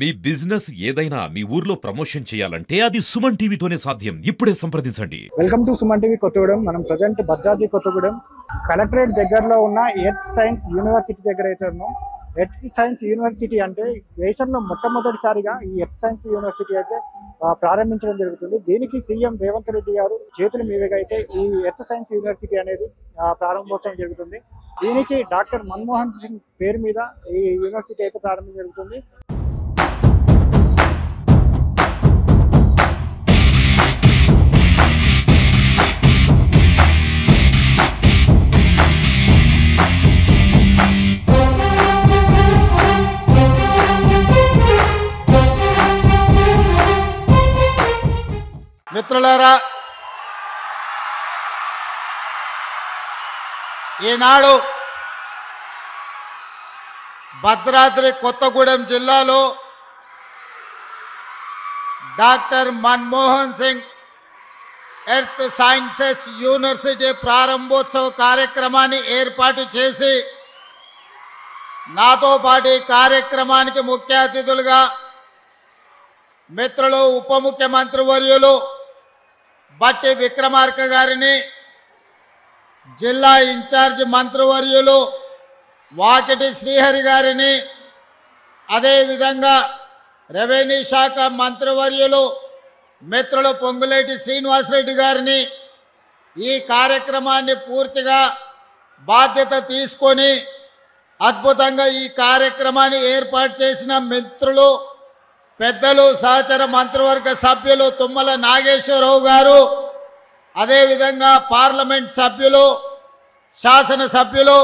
మీ business ఏదైనా మీ ఊర్లో promotion చేయాలంటే అది సుమన్ టీవీతోనే సాధ్యం. ఇప్పుడే సంప్రదించండి. Welcome to Suman TV Kothagudem. మనం ప్రజెంట్ భద్రాద్రి కొత్తగూడెం కలెక్టరేట్ దగ్గరలో ఉన్న ఎర్త్ సైన్స్ యూనివర్సిటీ దగ్గర అయితే ఉన్నాం. ఎర్త్ సైన్స్ యూనివర్సిటీ అంటే దేశంలో మొట్టమొదటిసారిగా ఈ ఎర్త్ సైన్స్ యూనివర్సిటీ అయితే ప్రారంభించడం జరుగుతుంది. దీనికి సీఎం రేవంత్ రెడ్డి గారు చేతుల మీదుగా అయితే ఈ ఎర్త్ సైన్స్ యూనివర్సిటీ అనేది ప్రారంభోత్సవం జరుగుతుంది. దీనికి డాక్టర్ మన్మోహన్ సింగ్ పేరు మీద ఈ యూనివర్సిటీ అయితే ప్రారంభం జరుగుతుంది. మిత్రులారా, ఈనాడు భద్రాద్రి కొత్తగూడెం జిల్లాలో doctor Manmohan Singh earth sciences university ప్రారంభోత్సవ కార్యక్రమాన్ని ఏర్పాటు చేసి నాతో పాటు ఈ కార్యక్రమానికి ముఖ్య అతిథులుగా మిత్రులు ఉప ముఖ్యమంత్రి వర్యులు బట్టి విక్రమార్క గారిని, జిల్లా ఇన్ఛార్జ్ మంత్రివర్యులు వాకిటి శ్రీహరి గారిని, అదేవిధంగా రెవెన్యూ శాఖ మంత్రివర్యులు మిత్రులు పొంగులేటి శ్రీనివాసరెడ్డి గారిని ఈ కార్యక్రమాన్ని పూర్తిగా బాధ్యత తీసుకొని అద్భుతంగా ఈ కార్యక్రమాన్ని ఏర్పాటు చేసిన మిత్రులు పెద్దలు, సహచర మంత్రివర్గ సభ్యులు తుమ్మల నాగేశ్వరరావు గారు, అదేవిధంగా పార్లమెంట్ సభ్యులు, శాసనసభ్యులు,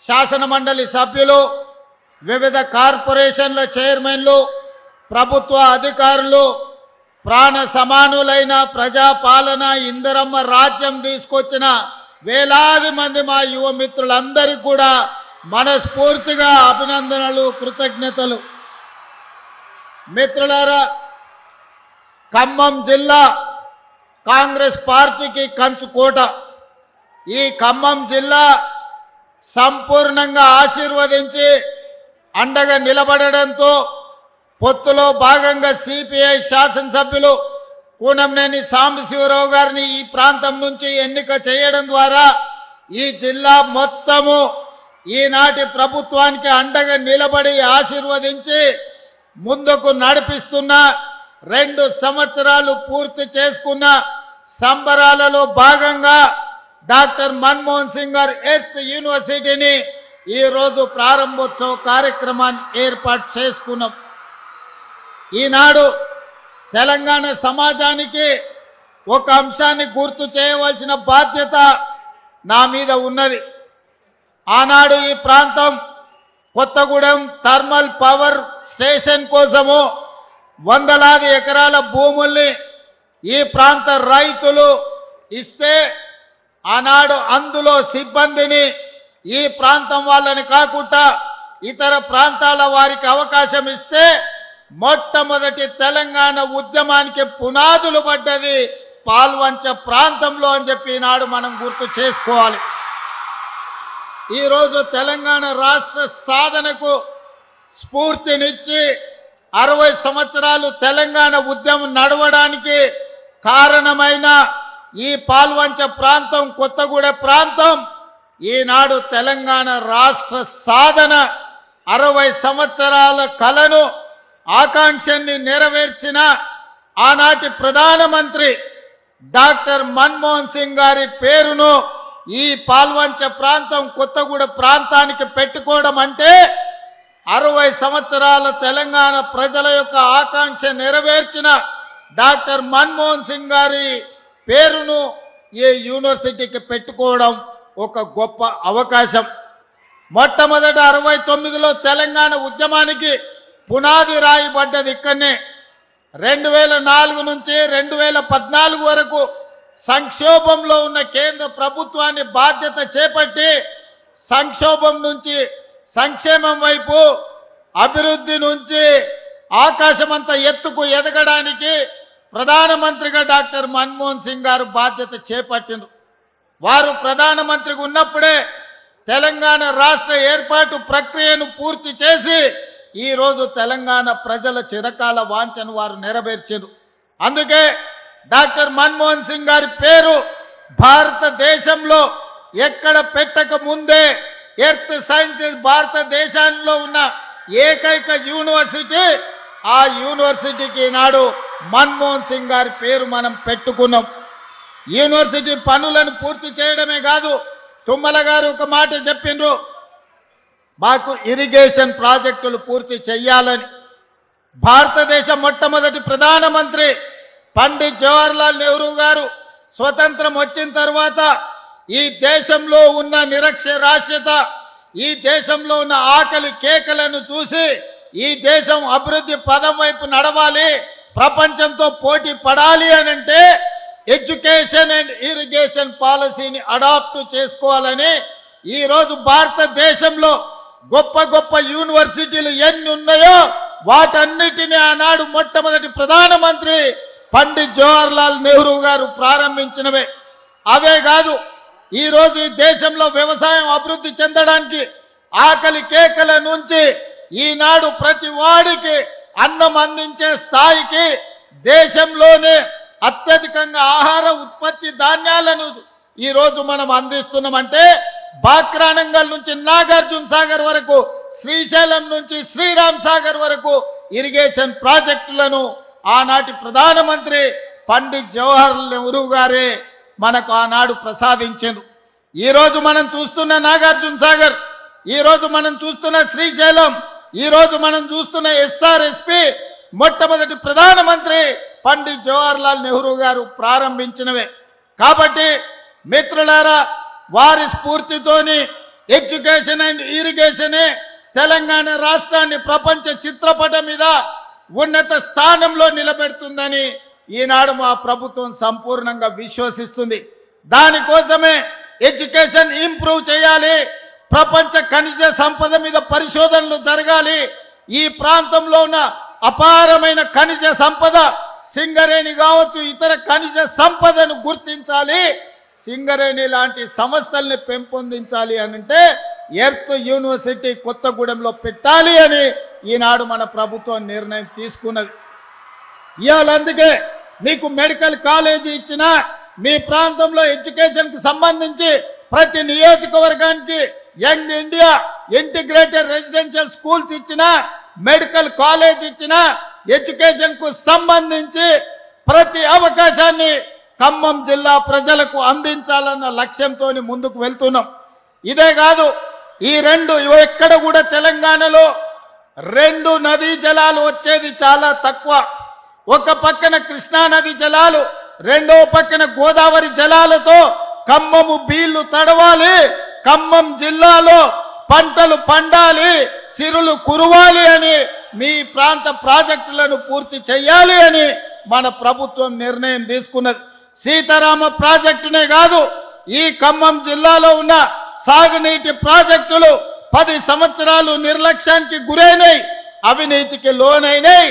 శాసన మండలి సభ్యులు, వివిధ కార్పొరేషన్ల చైర్మన్లు, ప్రభుత్వ అధికారులు, ప్రాణ సమానులైన ప్రజాపాలన ఇందిరమ్మ రాజ్యం తీసుకొచ్చిన వేలాది మంది మా యువ మిత్రులందరికీ కూడా మనస్ఫూర్తిగా అభినందనలు, కృతజ్ఞతలు. మిత్రులారా, ఖమ్మం జిల్లా కాంగ్రెస్ పార్టీకి కంచుకోట. ఈ ఖమ్మం జిల్లా సంపూర్ణంగా ఆశీర్వదించి అండగా నిలబడడంతో పొత్తులో భాగంగా సిపిఐ శాసనసభ్యులు కూనంనేని సాంబశివరావు గారిని ఈ ప్రాంతం నుంచి ఎన్నిక చేయడం ద్వారా ఈ జిల్లా మొత్తము ఈనాటి ప్రభుత్వానికి అండగా నిలబడి ఆశీర్వదించి ముందుకు నడిపిస్తున్న 2 సంవత్సరాలు పూర్తి చేసుకున్న సంబరాలలో భాగంగా డాక్టర్ మన్మోహన్ సింగ్ గారు ఎర్త్ యూనివర్సిటీని ఈరోజు ప్రారంభోత్సవ కార్యక్రమాన్ని ఏర్పాటు చేసుకున్నాం. ఈనాడు తెలంగాణ సమాజానికి ఒక అంశాన్ని గుర్తు చేయవలసిన బాధ్యత నా మీద ఉన్నది. ఆనాడు ఈ ప్రాంతం కొత్తగూడెం థర్మల్ పవర్ స్టేషన్ కోసము వందలాది ఎకరాల భూముల్ని ఈ ప్రాంత రైతులు ఇస్తే ఆనాడు అందులో సిబ్బందిని ఈ ప్రాంతం వాళ్ళని కాకుండా ఇతర ప్రాంతాల వారికి అవకాశం ఇస్తే మొట్టమొదటి తెలంగాణ ఉద్యమానికి పునాదులు పడ్డది పాల్వంచ ప్రాంతంలో అని చెప్పి ఈనాడు మనం గుర్తు చేసుకోవాలి. ఈరోజు తెలంగాణ రాష్ట్ర సాధనకు స్ఫూర్తినిచ్చి 60 సంవత్సరాలు తెలంగాణ ఉద్యమం నడవడానికి కారణమైన ఈ పాల్వంచ ప్రాంతం, కొత్తగూడ ప్రాంతం ఈనాడు తెలంగాణ రాష్ట్ర సాధన 60 సంవత్సరాల కలను ఆకాంక్షని నెరవేర్చిన ఆనాటి ప్రధానమంత్రి డాక్టర్ మన్మోహన్ సింగ్ గారి పేరును ఈ పాల్వంచ ప్రాంతం, కొత్తగూడ ప్రాంతానికి పెట్టుకోవడం అంటే 60 సంవత్సరాల తెలంగాణ ప్రజల యొక్క ఆకాంక్ష నెరవేర్చిన డాక్టర్ మన్మోహన్ సింగ్ గారి పేరును ఈ యూనివర్సిటీకి పెట్టుకోవడం ఒక గొప్ప అవకాశం. మొట్టమొదట 69లో తెలంగాణ ఉద్యమానికి పునాది రాయబడ్డది ఇక్కడనే. 2004 నుంచి 2014 వరకు సంక్షోభంలో ఉన్న కేంద్ర ప్రభుత్వాన్ని బాధ్యత చేపట్టి సంక్షోభం నుంచి సంక్షేమం వైపు, అభివృద్ధి నుంచి ఆకాశమంత ఎత్తుకు ఎదగడానికి ప్రధానమంత్రిగా డాక్టర్ మన్మోహన్ సింగ్ గారు బాధ్యత చేపట్టిండ్రు. వారు ప్రధానమంత్రిగా ఉన్నప్పుడే తెలంగాణ రాష్ట్ర ఏర్పాటు ప్రక్రియను పూర్తి చేసి ఈ రోజు తెలంగాణ ప్రజల చిరకాల వాంఛను వారు నెరవేర్చారు. అందుకే డాక్టర్ మన్మోహన్ సింగ్ గారి పేరు భారతదేశంలో ఎక్కడ పెట్టక ముందే ఎర్త్ సైన్సెస్ భారతదేశంలో ఉన్న ఏకైక యూనివర్సిటీ, ఆ యూనివర్సిటీకి నాడు మన్మోహన్ సింగ్ గారి పేరు మనం పెట్టుకున్నాం. యూనివర్సిటీ పనులను పూర్తి చేయడమే కాదు, తుమ్మల గారు ఒక మాట చెప్పిండ్రు, మాకు ఇరిగేషన్ ప్రాజెక్టులు పూర్తి చెయ్యాలని. భారతదేశ మొట్టమొదటి ప్రధానమంత్రి పండిత్ జవహర్లాల్ నెహ్రూ గారు స్వతంత్రం వచ్చిన తర్వాత ఈ దేశంలో ఉన్న నిరక్షరాస్యత, ఈ దేశంలో ఉన్న ఆకలి కేకలను చూసి ఈ దేశం అభివృద్ధి పదం వైపు నడవాలి, ప్రపంచంతో పోటీ పడాలి అనంటే ఎడ్యుకేషన్ అండ్ ఇరిగేషన్ పాలసీని అడాప్ట్ చేసుకోవాలని ఈరోజు భారతదేశంలో గొప్ప గొప్ప యూనివర్సిటీలు ఎన్ని ఉన్నాయో వాటన్నిటిని ఆనాడు మొట్టమొదటి ప్రధానమంత్రి పండిత్ జవహర్లాల్ నెహ్రూ గారు ప్రారంభించినవే. అవే కాదు, ఈరోజు ఈ దేశంలో వ్యవసాయం అభివృద్ధి చెందడానికి ఆకలి కేకల నుంచి ఈనాడు ప్రతి వాడికి అన్నం అందించే స్థాయికి దేశంలోనే అత్యధికంగా ఆహార ఉత్పత్తి ధాన్యాలను ఈరోజు మనం అందిస్తున్నామంటే బాక్రానంగల్ నుంచి నాగార్జున సాగర్ వరకు, శ్రీశైలం నుంచి శ్రీరామ్ సాగర్ వరకు ఇరిగేషన్ ప్రాజెక్టులను ఆనాటి ప్రధానమంత్రి పండిత్ జవహర్లాల్ నెహ్రూ గారే మనకు ఆనాడు ప్రసాదించారు. ఈరోజు మనం చూస్తున్న నాగార్జున సాగర్, ఈరోజు మనం చూస్తున్న శ్రీశైలం, ఈరోజు మనం చూస్తున్న ఎస్ఆర్ఎస్పి మొట్టమొదటి ప్రధానమంత్రి పండిత్ జవహర్లాల్ నెహ్రూ గారు ప్రారంభించినవే. కాబట్టి మిత్రులారా, వారి స్ఫూర్తితోని ఎడ్యుకేషన్ అండ్ ఇరిగేషనే తెలంగాణ రాష్ట్రాన్ని ప్రపంచ చిత్రపటం మీద ఉన్నత స్థానంలో నిలబెడుతుందని ఈనాడు మా ప్రభుత్వం సంపూర్ణంగా విశ్వసిస్తుంది. దానికోసమే ఎడ్యుకేషన్ ఇంప్రూవ్ చేయాలి, ప్రపంచ ఖనిజ సంపద మీద పరిశోధనలు జరగాలి, ఈ ప్రాంతంలో ఉన్న అపారమైన ఖనిజ సంపద సింగరేణి కావచ్చు, ఇతర ఖనిజ సంపదను గుర్తించాలి, సింగరేణి లాంటి సంస్థల్ని పెంపొందించాలి అనంటే ఎర్త్ యూనివర్సిటీ కొత్తగూడెంలో పెట్టాలి అని ఈనాడు మన ప్రభుత్వం నిర్ణయం తీసుకున్నది. ఇవాళ అందుకే మీకు మెడికల్ కాలేజీ ఇచ్చినా, మీ ప్రాంతంలో ఎడ్యుకేషన్కి సంబంధించి ప్రతి నియోజకవర్గానికి young India integrated residential schools ఇచ్చినా, మెడికల్ కాలేజ్ ఇచ్చినా, ఎడ్యుకేషన్కు సంబంధించి ప్రతి అవకాశాన్ని ఖమ్మం జిల్లా ప్రజలకు అందించాలన్న లక్ష్యంతో ముందుకు వెళ్తున్నాం. ఇదే కాదు, ఈ రెండు ఎక్కడ కూడా తెలంగాణలో రెండు నదీ జలాలు వచ్చేది చాలా తక్కువ. ఒక పక్కన కృష్ణా నది జలాలు, రెండో పక్కన గోదావరి జలాలతో ఖమ్మము బీళ్లు తడవాలి, ఖమ్మం జిల్లాలో పంటలు పండాలి, సిరులు కురవాలి అని మీ ప్రాంత ప్రాజెక్టులను పూర్తి చేయాలి అని మన ప్రభుత్వం నిర్ణయం తీసుకున్నది. సీతారామ ప్రాజెక్టునే కాదు, ఈ ఖమ్మం జిల్లాలో ఉన్న సాగునీటి ప్రాజెక్టులు 10 సంవత్సరాలు నిర్లక్ష్యానికి గురైనాయి, అవినీతికి లోనైనాయి.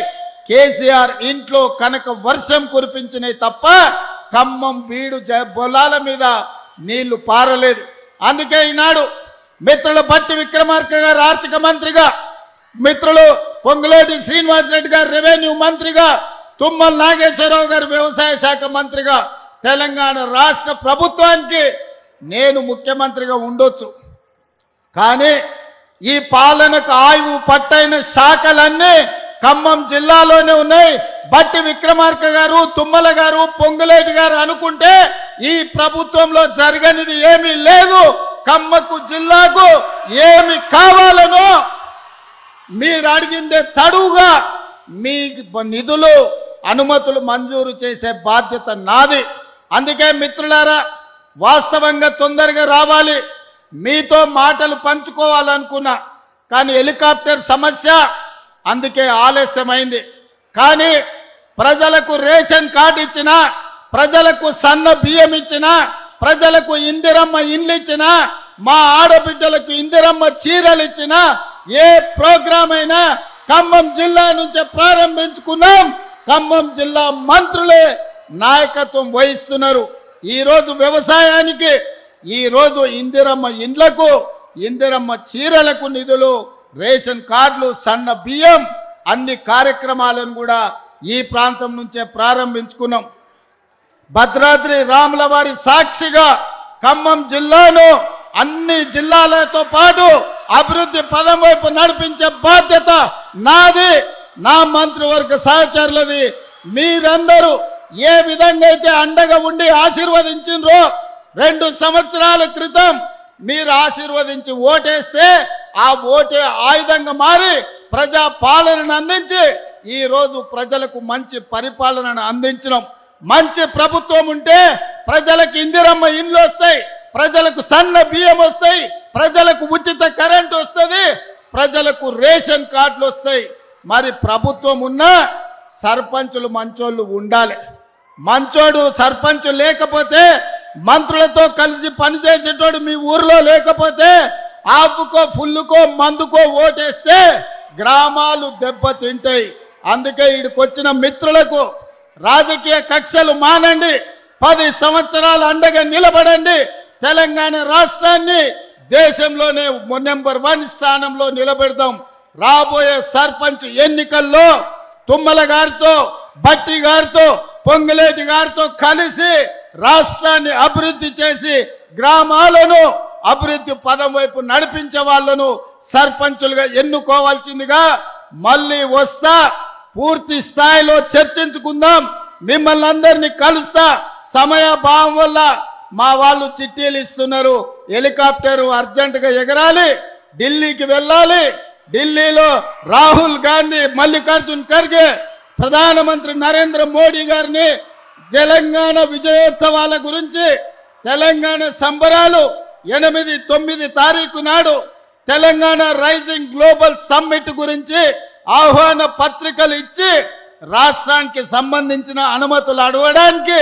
కేసీఆర్ ఇంట్లో కనుక వర్షం కురిపించినాయి తప్ప ఖమ్మం బీడు బొలాల మీద నీళ్లు పారలేదు. అందుకే ఈనాడు మిత్రులు బట్టి విక్రమార్క గారు ఆర్థిక మంత్రిగా, మిత్రులు పొంగులేటి శ్రీనివాసరెడ్డి గారు రెవెన్యూ మంత్రిగా, తుమ్మల నాగేశ్వరరావు గారు వ్యవసాయ శాఖ మంత్రిగా తెలంగాణ రాష్ట్ర ప్రభుత్వానికి నేను ముఖ్యమంత్రిగా ఉండొచ్చు, కానీ ఈ పాలనకు ఆయువు పట్టైన శాఖలన్నీ ఖమ్మం జిల్లాలోనే ఉన్నాయి. బట్టి విక్రమార్క గారు, తుమ్మల గారు, పొంగులేటి గారు అనుకుంటే ఈ ప్రభుత్వంలో జరగనిది ఏమీ లేదు. ఖమ్మకు జిల్లాకు ఏమి కావాలనో మీరు అడిగిందే తడువుగా మీ నిధులు అనుమతులు మంజూరు చేసే బాధ్యత నాది. అందుకే మిత్రులారా, వాస్తవంగా తొందరగా రావాలి, మీతో మాటలు పంచుకోవాలనుకున్నా, కానీ హెలికాప్టర్ సమస్య అందుకే ఆలస్యమైంది. కానీ ప్రజలకు రేషన్ కార్డు ఇచ్చినా, ప్రజలకు సన్న బియ్యం ఇచ్చినా, ప్రజలకు ఇందిరమ్మ ఇండ్లు ఇచ్చినా, మా ఆడబిడ్డలకు ఇందిరమ్మ చీరలు ఇచ్చినా, ఏ ప్రోగ్రాం అయినా ఖమ్మం జిల్లా నుంచే ప్రారంభించుకున్నాం. ఖమ్మం జిల్లా మంత్రులే నాయకత్వం వహిస్తున్నారు. ఈరోజు వ్యవసాయానికి, ఈరోజు ఇందిరమ్మ ఇండ్లకు, ఇందిరమ్మ చీరలకు నిధులు రేషన్ కార్డులు, సన్న బియ్యం అన్ని కార్యక్రమాలను కూడా ఈ ప్రాంతం నుంచే ప్రారంభించుకున్నాం. భద్రాద్రి రాముల వారి సాక్షిగా ఖమ్మం జిల్లాను అన్ని జిల్లాలతో పాటు అభివృద్ధి పదం వైపు నడిపించే బాధ్యత నాది, నా మంత్రివర్గ సహచరులది. మీరందరూ ఏ విధంగా అయితే అండగా ఉండి ఆశీర్వదించిండ్రో 2 సంవత్సరాల క్రితం మీరు ఆశీర్వదించి ఓటేస్తే ఆ ఓటే ఆయుధంగా మారి ప్రజా పాలనను అందించి ఈ రోజు ప్రజలకు మంచి పరిపాలనను అందించడం. మంచి ప్రభుత్వం ఉంటే ప్రజలకు ఇందిరమ్మ ఇండ్లు వస్తాయి, ప్రజలకు సన్న బియ్యం వస్తాయి, ప్రజలకు ఉచిత కరెంట్ వస్తుంది, ప్రజలకు రేషన్ కార్డులు వస్తాయి. మరి ప్రభుత్వం ఉన్నా సర్పంచులు మంచోళ్ళు ఉండాలి. మంచోడు సర్పంచ్ లేకపోతే, మంత్రులతో కలిసి పనిచేసేటోడు మీ ఊర్లో లేకపోతే, ఆపుకో ఫుల్లుకో మందుకో ఓటేస్తే గ్రామాలు దెబ్బతింటాయి. అందుకే ఇక్కడికొచ్చిన మిత్రులకు రాజకీయ కక్షలు మానండి, 10 సంవత్సరాలు అండగా నిలబడండి. తెలంగాణ రాష్ట్రాన్ని దేశంలోనే నెంబర్ 1 స్థానంలో నిలబెడదాం. రాబోయే సర్పంచ్ ఎన్నికల్లో తుమ్మల గారితో, భట్టి గారితో, పొంగులేటి గారితో కలిసి రాష్ట్రాన్ని అభివృద్ధి చేసి గ్రామాలను అభివృద్ధి పదం వైపు నడిపించే వాళ్ళను సర్పంచులుగా ఎన్నుకోవాల్సిందిగా మళ్ళీ వస్తా. పూర్తి స్థాయిలో చర్చించుకుందాం. మిమ్మల్ని అందరినీ కలుస్తా. సమయాభావం వల్ల మా వాళ్ళు చిట్టీలు ఇస్తున్నారు. హెలికాప్టర్ అర్జెంటుగా ఎగరాలి, ఢిల్లీకి వెళ్ళాలి. ఢిల్లీలో రాహుల్ గాంధీ, మల్లికార్జున్ ఖర్గే, ప్రధానమంత్రి నరేంద్ర మోడీ గారిని తెలంగాణ విజయోత్సవాల గురించి, తెలంగాణ సంబరాలు 8, 9 తారీఖు నాడు తెలంగాణ రైజింగ్ గ్లోబల్ సమ్మిట్ గురించి ఆహ్వాన పత్రికలు ఇచ్చి రాష్ట్రానికి సంబంధించిన అనుమతులు అడగడానికి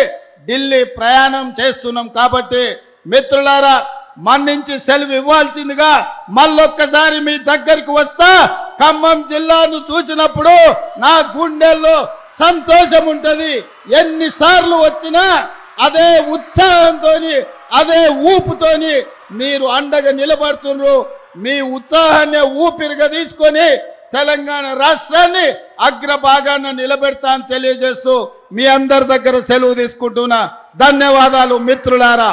ఢిల్లీ ప్రయాణం చేస్తున్నాం. కాబట్టి మిత్రులారా, మన్నించి సెలవు ఇవ్వాల్సిందిగా మళ్ళొక్కసారి మీ దగ్గరికి వస్తా. ఖమ్మం జిల్లాను చూసినప్పుడు నా గుండెల్లో సంతోషం ఉంటది. ఎన్నిసార్లు వచ్చినా అదే ఉత్సాహంతోని, అదే ఊపుతోని మీరు అండగా నిలబడుతున్నారు. మీ ఉత్సాహాన్ని ఊపిరిగా తీసుకొని తెలంగాణ రాష్ట్రాన్ని అగ్రభాగాన నిలబెడతా అని తెలియజేస్తూ మీ అందరి దగ్గర సెలవు తీసుకుంటున్నా. ధన్యవాదాలు మిత్రులారా.